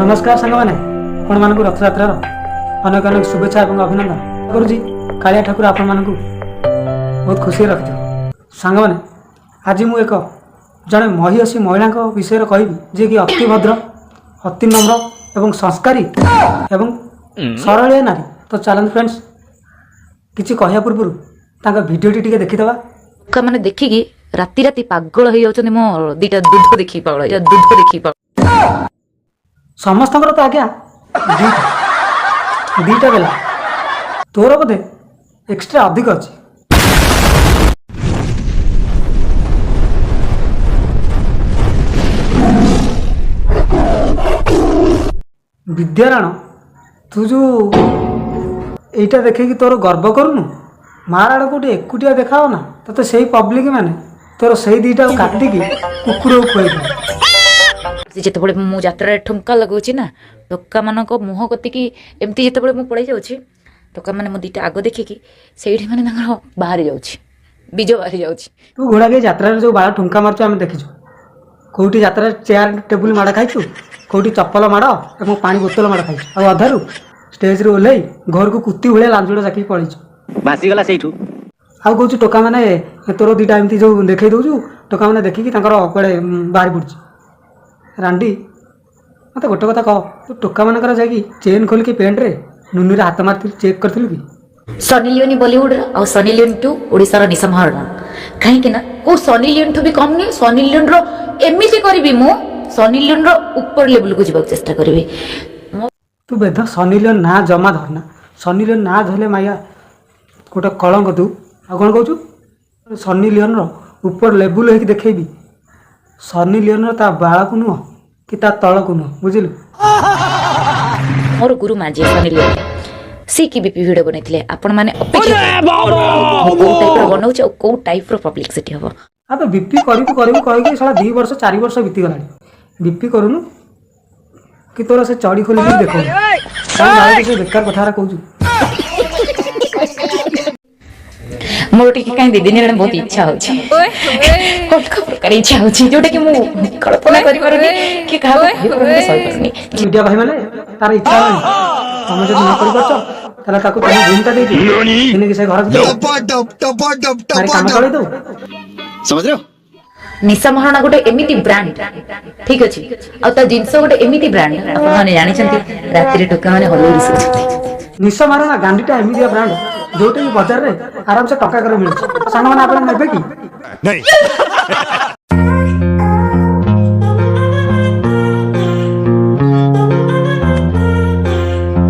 नमस्कार सांग मैंने आपण मानक रथयात्रार अनेक अनेक शुभेच्छा और अभिनंदन करुँच कालिया ठाकुर आपण मानक बहुत खुशी रखिथ सांग मैंने आज मु एक जड़े महिषी महिला विषय कहि जे कि अति भद्र अति नम्र एवं संस्कारी एवं सरल नारी। तो चलन फ्रेंड्स किसी कहया पूर्व तांका वीडियो टी देखीदवा का माने देखिकी राति राति पागल हो जाउछन मो दीटा दूध देखि पागल दूध देखि पागल समस्त तो आज्ञा दीटा बेला तोर बोधे एक्सट्रा अधिक अच्छी विद्यारायण तू जो एटा देखे कि तोर गर्व करूनु मार आड़ गोटे एकुटिया देखाओ ना तो सही पब्लिक माने तोर सही दीटा काटिकी कुकुर खुआई जितेबले मु यात्रा ठुमका लगाऊँ ना टोका मान मुह कतिकी एमती जितेबले मु पड़े जाऊँ टोका मैंने मो दीटा आग देखिकी से मैंने बाहरी जाऊँच बीज बाहरी जाऊँच। तू घोड़ा के यात्रा जो बाड़ ठुमका मार्च आम देखीचु कौटी यात्रा चेयर टेबुल माड़ खाइचु कौटी चप्पल माड़ और पानी बोतल माड़ खाई और अधारू स्टेज रे ओह्लै घर को कुत्ती भाया लांजुड़ा जाकि पलैचु बासीगला से आउ कहूँ टोका मैंने तोर दीटा एमती जो देखई दौचु टोका मैंने देखिकी कड़े बाहरी पड़ी रांडी मत गोटे कथा कह तू टोका मानकर जाकि चेन खोलिकी पेंट रे नुनी रे हाथ मार चेक करथिलु कि सनी लियोनी बॉलीवुड और सनी लियोन टू ओडिशार निशा महाराणा कहीं को सनी लियोन ठू भी कम नहीं सनी लियोन रो एमती करी मु सनी लियोन रो ऊपर लेवल को जीवाक चेष्टा करी। तू बेद सनी लियोन ना जमा धरना सनी लियोन ना धरले माया गोटे कलंक तू आ कौन कहू सनी लियोन रो ऊपर लेवल होगी देखेबी सनी लियोन रो ता बाळ को नुह कि ता तळ को नुह बुझिलु मोर गुरु माजी सनी लियोन सी की बीपी वीडियो बनैथिले आपण माने अपेक्षा को टाइप रो बनाउछ और को टाइप रो पब्लिसिटी हबो आ तो बीपी करू कहि कि साला 2 वर्ष 4 वर्ष बीती गलानी बीपी करूनु कि तोरा से चढ़ी खोली के देखो का से बेकार कथारा कहू मोर टिके काई दीदी ने बहुत इच्छा होछि कोन का प्रकार इच्छा होछि जोटा कि मु कल्पना करि परनी कि कहा सही परनी मीडिया भाई माने तार इच्छा नहीं तुम जब न करि परछ तला ताको तुम घूमता देती इने कि से घर मारे काम करे दो समझ रहे हो। निशा महाराणा गोटे एमिति ब्रांड ठीक अछि आ ता जिंस गोटे एमिति ब्रांड आपण माने जानि छथि रात्रि रे टोका माने हलोरी सुछथि निशा महाराणा गांडीटा एमितिया ब्रांड जोटे बाजार रे आराम से टका करे मिलछ सामान आपण नेबे की नहीं